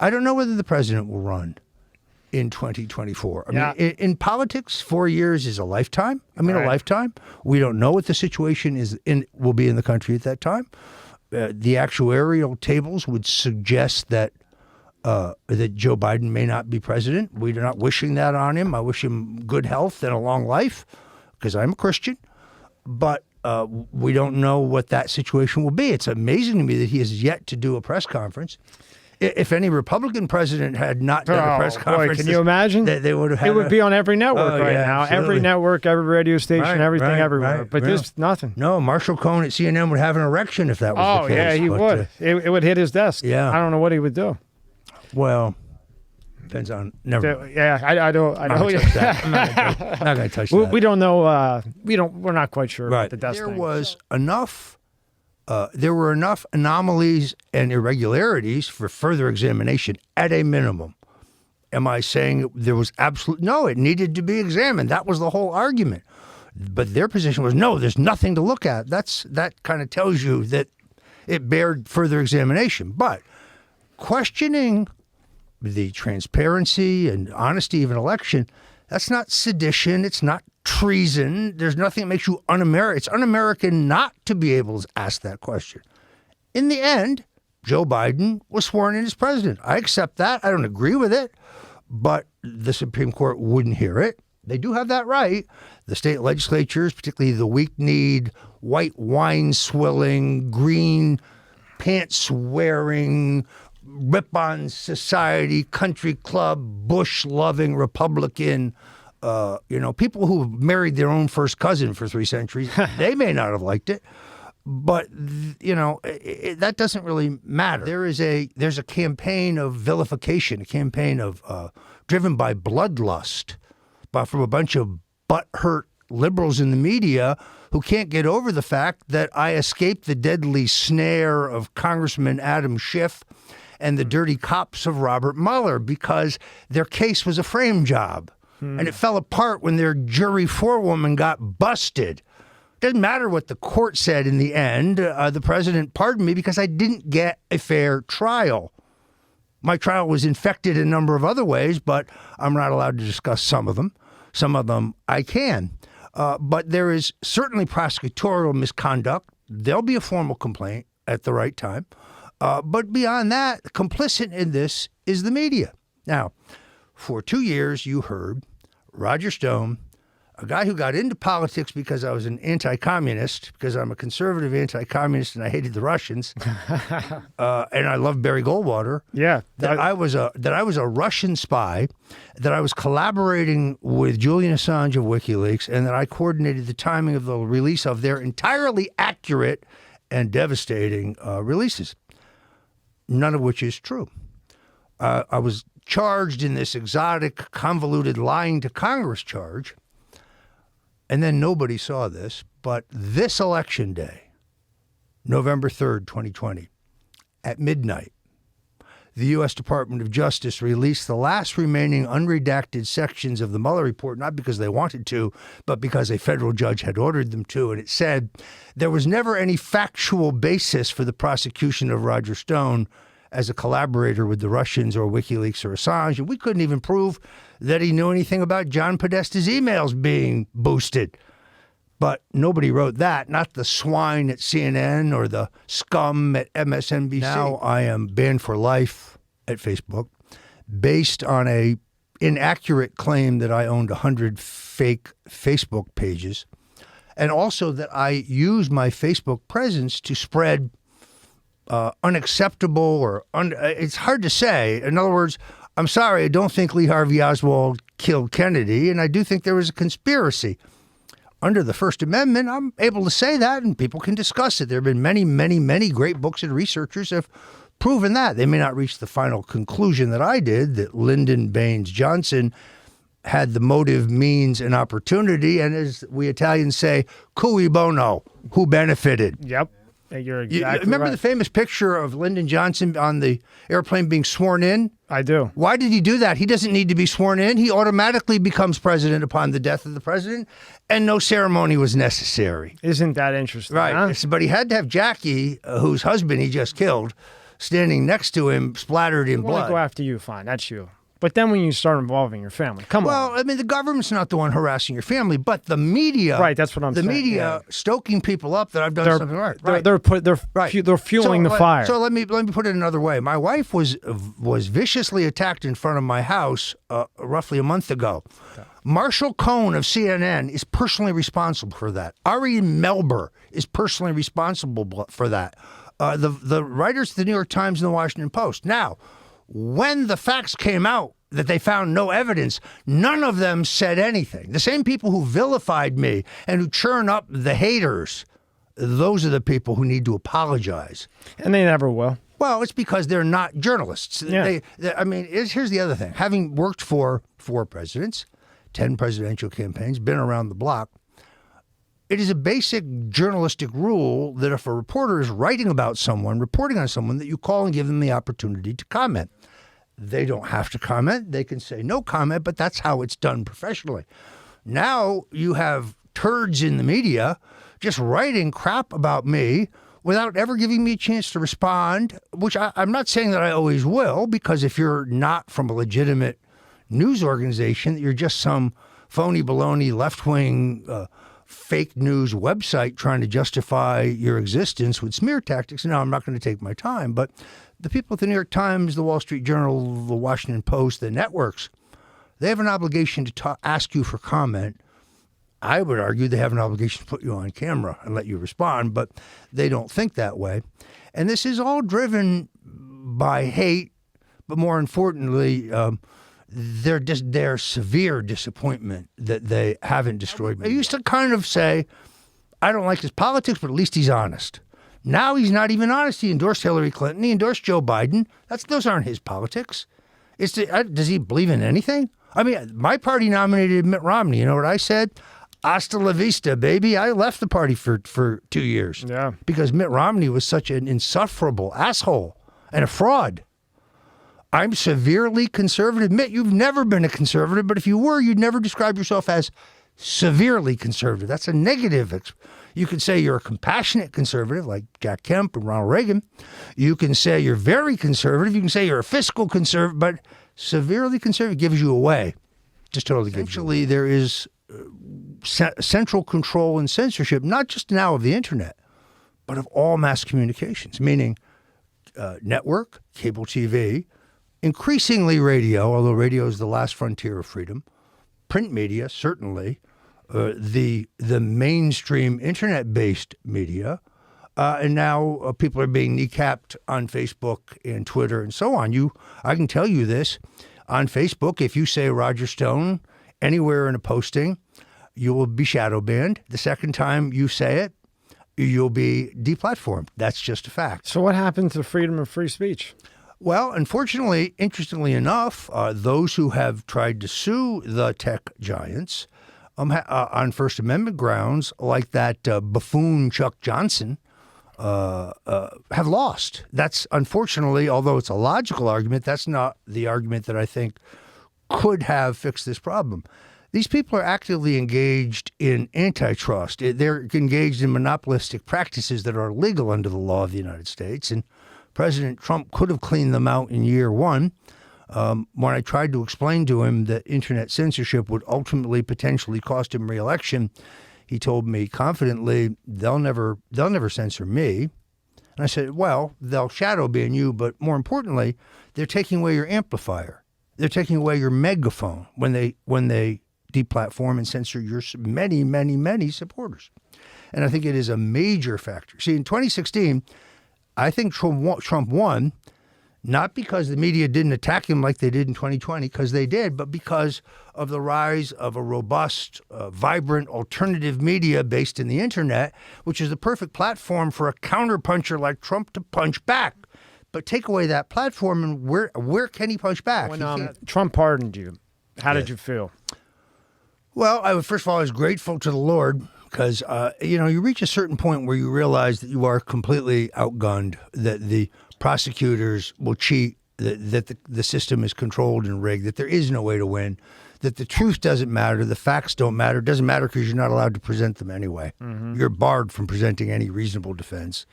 I don't know whether the president will run in 2024. I mean, in politics, 4 years is a lifetime. I mean, a lifetime. We don't know what the situation will be in the country at that time. The actuarial tables would suggest that Joe Biden may not be president. We're not wishing that on him. I wish him good health and a long life because I'm a Christian. But we don't know what that situation will be. It's amazing to me that he has yet to do a press conference. If any Republican president had not done a press conference, can you imagine? They would have had it would be on every network now. Absolutely. Every network, every radio station, everything everywhere. Right. But there's nothing. No, Marshall Cohen at CNN would have an erection if that was the case. Yeah, he would. It would hit his desk. Yeah. I don't know what he would do. Well, depends on. Never. Yeah, I don't. I'm not going to touch that. We don't know. We're not quite sure about the desk thing. There were enough anomalies and irregularities for further examination at a minimum. Am I saying there was no, it needed to be examined. That was the whole argument. But their position was, no, there's nothing to look at. That kind of tells you that it bared further examination. But questioning the transparency and honesty of an election, that's not sedition. It's not treason. There's nothing that makes you un-American. It's un-American not to be able to ask that question. In the end, Joe Biden was sworn in as president. I accept that. I don't agree with it, but the Supreme Court wouldn't hear it. They do have that right. The state legislatures, particularly the weak-kneed, white wine-swilling, green pants-wearing, rip-on society, country club, Bush-loving Republican, people who married their own first cousin for 3 centuries, they may not have liked it, but that doesn't really matter. There's a campaign of vilification, a campaign of driven by bloodlust, from a bunch of butthurt liberals in the media who can't get over the fact that I escaped the deadly snare of Congressman Adam Schiff and the dirty cops of Robert Mueller because their case was a frame job. And it fell apart when their jury forewoman got busted. Doesn't matter what the court said in the end. The president pardoned me because I didn't get a fair trial. My trial was infected in a number of other ways, but I'm not allowed to discuss some of them. Some of them I can. But there is certainly prosecutorial misconduct. There'll be a formal complaint at the right time. But beyond that, complicit in this is the media. Now, for 2 years, you heard Roger Stone, a guy who got into politics because I was an anti-communist, because I'm a conservative anti-communist and I hated the Russians, and I loved Barry Goldwater. Yeah, that I was a Russian spy, that I was collaborating with Julian Assange of WikiLeaks, and that I coordinated the timing of the release of their entirely accurate and devastating releases, none of which is true. I was charged in this exotic, convoluted lying to Congress charge. And then nobody saw this, but this election day, November 3rd, 2020, at midnight, the U.S. Department of Justice released the last remaining unredacted sections of the Mueller report, not because they wanted to, but because a federal judge had ordered them to. And it said there was never any factual basis for the prosecution of Roger Stone as a collaborator with the Russians or WikiLeaks or Assange. And we couldn't even prove that he knew anything about John Podesta's emails being boosted. But nobody wrote that, not the swine at CNN or the scum at MSNBC. Now I am banned for life at Facebook based on a inaccurate claim that I owned 100 fake Facebook pages, and also that I used my Facebook presence to spread unacceptable or it's hard to say. In other words, I'm sorry, I don't think Lee Harvey Oswald killed Kennedy, and I do think there was a conspiracy. Under the First Amendment, I'm able to say that, and people can discuss it. There have been many, many, many great books and researchers have proven that. They may not reach the final conclusion that I did, that Lyndon Baines Johnson had the motive, means, and opportunity, and as we Italians say, cui bono, who benefited. Yep. You're exactly remember right. the famous picture of Lyndon Johnson on the airplane being sworn in? I do. Why did he do that? He doesn't need to be sworn in. He automatically becomes president upon the death of the president, and no ceremony was necessary. Isn't that interesting? Right. Huh? But he had to have Jackie, whose husband he just killed, standing next to him splattered in blood. Go after you, fine, that's you. But then when you start involving your family, come on. Well, I mean, the government's not the one harassing your family, but the media. Right, that's what I'm saying. The media stoking people up that I've done something right. They're fueling the fire. So let me put it another way. My wife was viciously attacked in front of my house roughly a month ago. Okay. Marshall Cohn of CNN is personally responsible for that. Ari Melber is personally responsible for that. The writers of the New York Times and the Washington Post. Now, when the facts came out that they found no evidence, none of them said anything. The same people who vilified me and who churn up the haters, those are the people who need to apologize. And they never will. Well, it's because they're not journalists. Yeah. Here's the other thing. Having worked for 4 presidents, 10 presidential campaigns, been around the block, it is a basic journalistic rule that if a reporter is writing about someone, reporting on someone, that you call and give them the opportunity to comment. They don't have to comment. They can say no comment, but that's how it's done professionally. Now you have turds in the media just writing crap about me without ever giving me a chance to respond, which I'm not saying that I always will, because if you're not from a legitimate news organization, you're just some phony baloney left-wing fake news website trying to justify your existence with smear tactics. Now, I'm not going to take my time, but the people at the New York Times, the Wall Street Journal, the Washington Post, the networks, they have an obligation to ask you for comment. I would argue they have an obligation to put you on camera and let you respond, but they don't think that way. And this is all driven by hate, but more importantly, their severe disappointment that they haven't destroyed me. I used to kind of say, I don't like his politics, but at least he's honest. Now he's not even honest. He endorsed Hillary Clinton. He endorsed Joe Biden. Those aren't his politics. Does he believe in anything? I mean, my party nominated Mitt Romney. You know what I said? Hasta la vista, baby. I left the party for 2 years. Yeah. Because Mitt Romney was such an insufferable asshole and a fraud. I'm severely conservative. Mitt, you've never been a conservative, but if you were, you'd never describe yourself as severely conservative. That's a negative. You could say you're a compassionate conservative, like Jack Kemp and Ronald Reagan. You can say you're very conservative. You can say you're a fiscal conservative, but severely conservative gives you away. Just totally gives you away. Essentially, there is central control and censorship, not just now of the internet, but of all mass communications, meaning network, cable TV, increasingly radio, although radio is the last frontier of freedom, print media, certainly, the mainstream internet-based media, and now people are being kneecapped on Facebook and Twitter and so on. I can tell you this, on Facebook, if you say Roger Stone anywhere in a posting, you will be shadow banned. The second time you say it, you'll be deplatformed. That's just a fact. So what happened to freedom of free speech? Well, unfortunately, interestingly enough, those who have tried to sue the tech giants on First Amendment grounds, like that buffoon Chuck Johnson, have lost. That's unfortunately, although it's a logical argument, that's not the argument that I think could have fixed this problem. These people are actively engaged in antitrust. They're engaged in monopolistic practices that are illegal under the law of the United States, and President Trump could have cleaned them out in year one. When I tried to explain to him that internet censorship would ultimately potentially cost him re-election, he told me confidently, they'll never censor me. And I said, well, they'll shadow ban you, but more importantly, they're taking away your amplifier. They're taking away your megaphone when they deplatform and censor your many, many, many supporters. And I think it is a major factor. See, in 2016, I think Trump won, not because the media didn't attack him like they did in 2020, because they did, but because of the rise of a robust, vibrant alternative media based in the internet, which is the perfect platform for a counterpuncher like Trump to punch back. But take away that platform, and where can he punch back? When Trump pardoned you, how did you feel? Well, first of all, I was grateful to the Lord. Because, you reach a certain point where you realize that you are completely outgunned, that the prosecutors will cheat, that the system is controlled and rigged, that there is no way to win, that the truth doesn't matter, the facts don't matter. It doesn't matter because you're not allowed to present them anyway. Mm-hmm. You're barred from presenting any reasonable defense.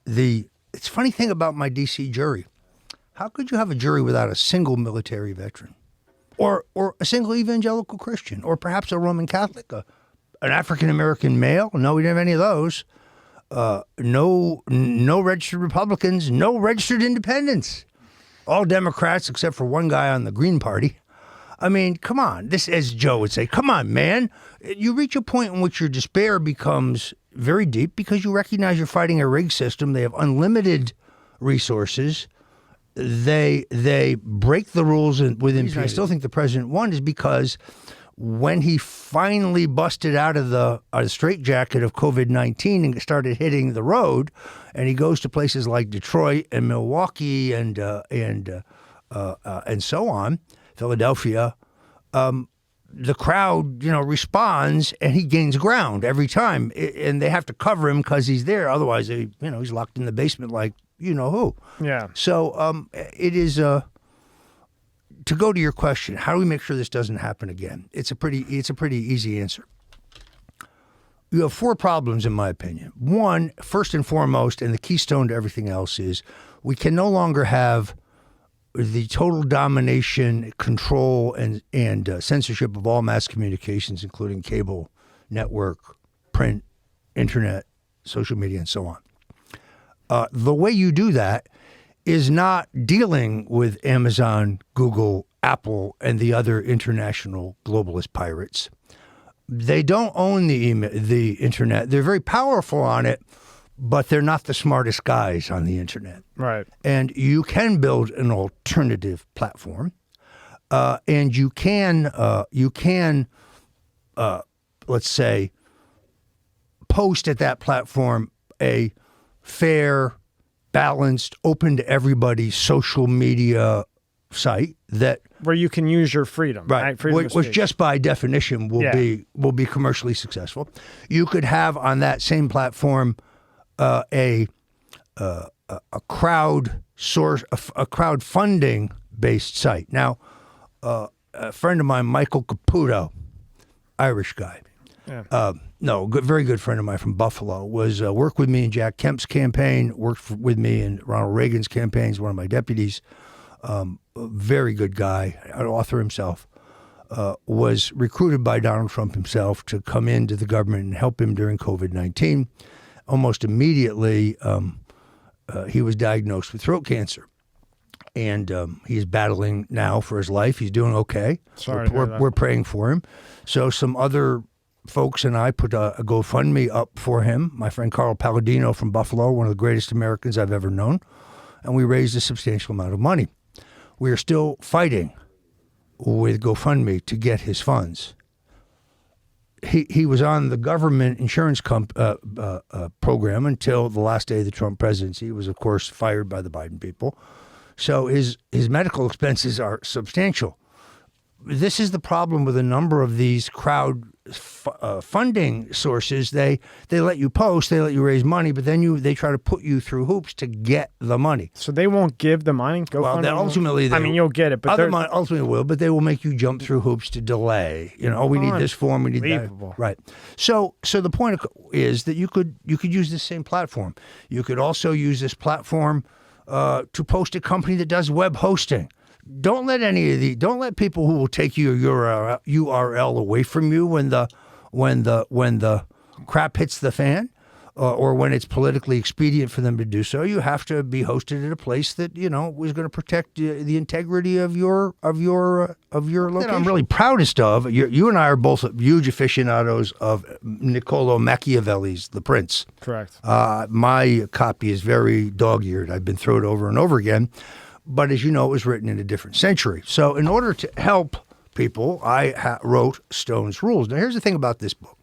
The it's a funny thing about my D.C. jury. How could you have a jury without a single military veteran? Or a single evangelical Christian? Or perhaps a Roman Catholic? An African-American male? No, we didn't have any of those. No registered Republicans, no registered independents. All Democrats except for one guy on the Green Party. I mean, come on. This, as Joe would say, come on, man. You reach a point in which your despair becomes very deep because you recognize you're fighting a rigged system. They have unlimited resources. They break the rules within. The reason I still think the president won is because when he finally busted out of the straitjacket of COVID-19 and started hitting the road, and he goes to places like Detroit and Milwaukee and so on, Philadelphia, the crowd, responds, and he gains ground every time, and they have to cover him because he's there. Otherwise, he's locked in the basement like who. Yeah. So it is to go to your question. How do we make sure this doesn't happen again? It's a pretty easy answer. You have 4 problems, in my opinion. One, first and foremost, and the keystone to everything else is we can no longer have the total domination, control, and censorship of all mass communications, including cable, network, print, internet, social media, and so on. The way you do that is not dealing with Amazon, Google, Apple, and the other international globalist pirates. They don't own the internet. They're very powerful on it, but they're not the smartest guys on the internet. Right. And you can build an alternative platform, and you can let's say, post at that platform a fair, balanced, open to everybody social media site that where you can use your freedom, right? Freedom which just by definition will be commercially successful. You could have on that same platform a crowdfunding based site. Now, a friend of mine, Michael Caputo, Irish guy. Yeah. Very good friend of mine from Buffalo, was worked with me in Jack Kemp's campaign, worked with me in Ronald Reagan's campaigns, one of my deputies. A very good guy, an author himself, was recruited by Donald Trump himself to come into the government and help him during COVID-19. Almost immediately, he was diagnosed with throat cancer. And he's battling now for his life. He's doing okay. Sorry, we're praying for him. So some other folks and I put a GoFundMe up for him. My friend Carl Palladino from Buffalo, one of the greatest Americans I've ever known. And we raised a substantial amount of money. We are still fighting with GoFundMe to get his funds. He was on the government insurance program until the last day of the Trump presidency. He was, of course, fired by the Biden people. So his medical expenses are substantial. This is the problem with a number of these crowd funding sources. They let you post, they let you raise money, but then they try to put you through hoops to get the money. So they won't give the money? Ultimately, you'll get it, but ultimately will, but they will make you jump through hoops to delay. We need this form, we need that. Right. So the point is that you could use this same platform. You could also use this platform to post a company that does web hosting. Don't let people who will take your URL away from you when the crap hits the fan, or when it's politically expedient for them to do so. You have to be hosted at a place that is going to protect the integrity of your location. I'm really proudest of. You and I are both huge aficionados of Niccolo Machiavelli's The Prince. Correct. My copy is very dog-eared. I've been thrown over and over again. But as you know, it was written in a different century. So in order to help people, I wrote Stone's Rules. Now, here's the thing about this book.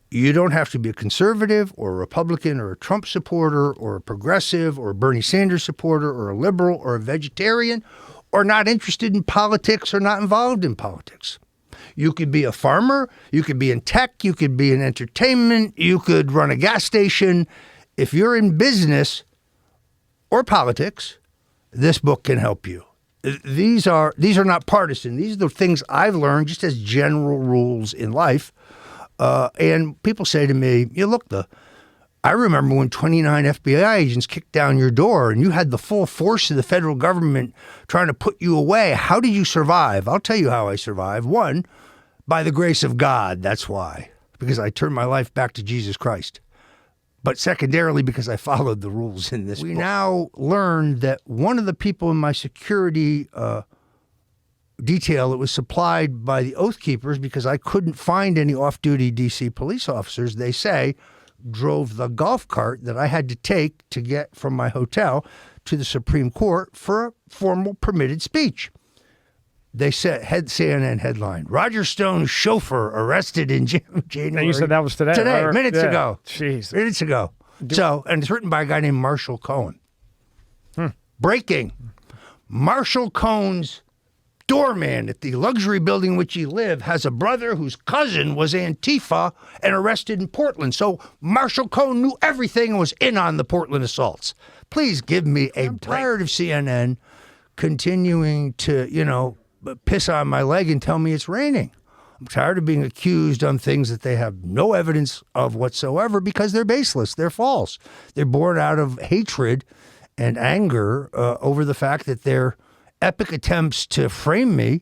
You don't have to be a conservative or a Republican or a Trump supporter or a progressive or a Bernie Sanders supporter or a liberal or a vegetarian or not interested in politics or not involved in politics. You could be a farmer. You could be in tech. You could be in entertainment. You could run a gas station. If you're in business or politics, this book can help you. These are not partisan. These are the things I've learned just as general rules in life. And people say to me, I remember when 29 FBI agents kicked down your door and you had the full force of the federal government trying to put you away. How did you survive? I'll tell you how I survived. One, by the grace of God. That's why. Because I turned my life back to Jesus Christ. But secondarily, because I followed the rules in this book. We now learned that one of the people in my security detail that was supplied by the Oath Keepers, because I couldn't find any off-duty D.C. police officers, they say, drove the golf cart that I had to take to get from my hotel to the Supreme Court for a formal permitted speech. They said, CNN headline, Roger Stone's chauffeur arrested in January. And you said that was today? Today, minutes ago. Jeez. Minutes ago. And it's written by a guy named Marshall Cohen. Breaking. Marshall Cohen's doorman at the luxury building in which he lived has a brother whose cousin was Antifa and arrested in Portland. So Marshall Cohen knew everything and was in on the Portland assaults. Please give me a break. I'm tired of CNN continuing to, piss on my leg and tell me it's raining. I'm tired of being accused on things that they have no evidence of whatsoever because they're baseless. They're false. They're born out of hatred and anger over the fact that they're epic attempts to frame me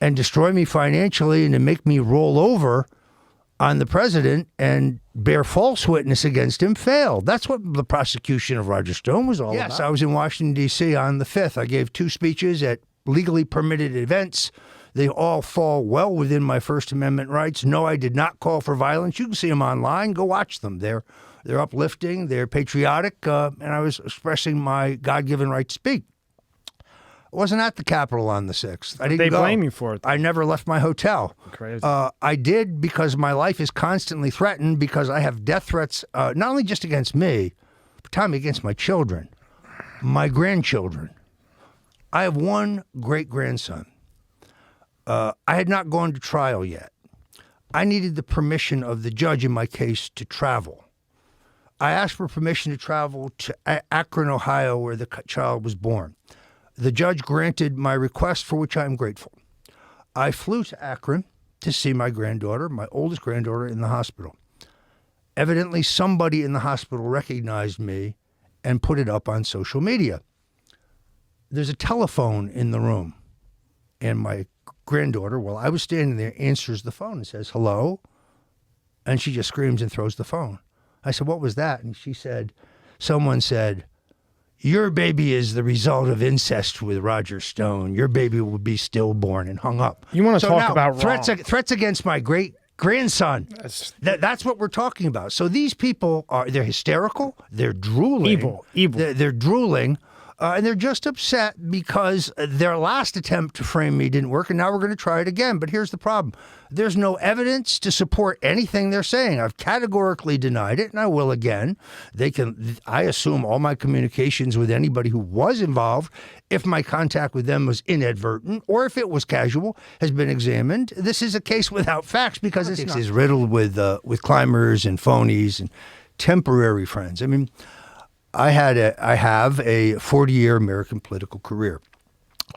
and destroy me financially and to make me roll over on the president and bear false witness against him failed. That's what the prosecution of Roger Stone was all about. Yes, I was in Washington, D.C. on the 5th. I gave 2 speeches at legally permitted events. They all fall well within my First Amendment rights. No, I did not call for violence. You can see them online. Go watch them. They're uplifting. They're patriotic. And I was expressing my God-given right to speak. I wasn't at the Capitol on the 6th. I didn't go. They blame you for it. I never left my hotel. Crazy. I did because my life is constantly threatened because I have death threats, not only just against me, but Tommy, against my children, my grandchildren. I have one great-grandson. I had not gone to trial yet. I needed the permission of the judge in my case to travel. I asked for permission to travel to Akron, Ohio, where the child was born. The judge granted my request, for which I am grateful. I flew to Akron to see my granddaughter, my oldest granddaughter, in the hospital. Evidently, somebody in the hospital recognized me and put it up on social media. There's a telephone in the room, and my granddaughter, while I was standing there, answers the phone and says, hello, and she just screams and throws the phone. I said, what was that? And she said, someone said, your baby is the result of incest with Roger Stone. Your baby will be stillborn, and hung up. You want to talk about threats against my great-grandson. That's what we're talking about. So these people they're hysterical. They're drooling. Evil. They're drooling. And they're just upset because their last attempt to frame me didn't work, and now we're going to try it again. But here's the problem. There's no evidence to support anything they're saying. I've categorically denied it, and I will again. I assume all my communications with anybody who was involved, if my contact with them was inadvertent or if it was casual, has been examined. This is a case without facts because it is riddled with climbers and phonies and temporary friends. I mean, I have a 40-year American political career,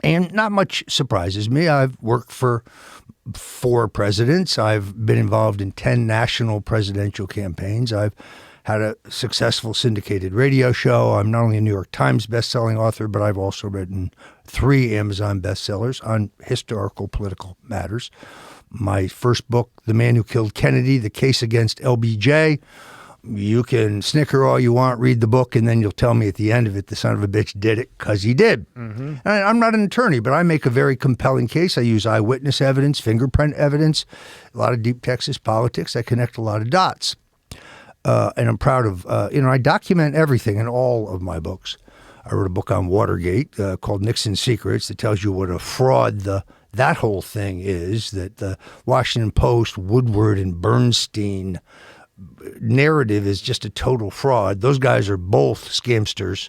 and not much surprises me. I've worked for 4 presidents. I've been involved in 10 national presidential campaigns. I've had a successful syndicated radio show. I'm not only a New York Times bestselling author, but I've also written 3 Amazon bestsellers on historical political matters. My first book, The Man Who Killed Kennedy, The Case Against LBJ. You can snicker all you want, read the book, and then you'll tell me at the end of it the son of a bitch did it because he did. Mm-hmm. And I'm not an attorney, but I make a very compelling case. I use eyewitness evidence, fingerprint evidence, a lot of deep Texas politics. I connect a lot of dots. And I'm proud of, I document everything in all of my books. I wrote a book on Watergate called Nixon's Secrets that tells you what a fraud that whole thing is, that the Washington Post, Woodward, and Bernstein narrative is just a total fraud. Those guys are both scamsters.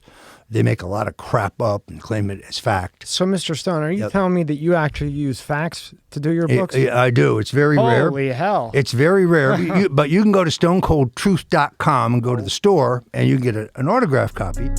They make a lot of crap up and claim it as fact. So, Mr. Stone, are you telling me that you actually use facts to do your books? I do. It's very rare. Holy hell. It's very rare. But you can go to stonecoldtruth.com and go to the store, and you can get an autographed copy.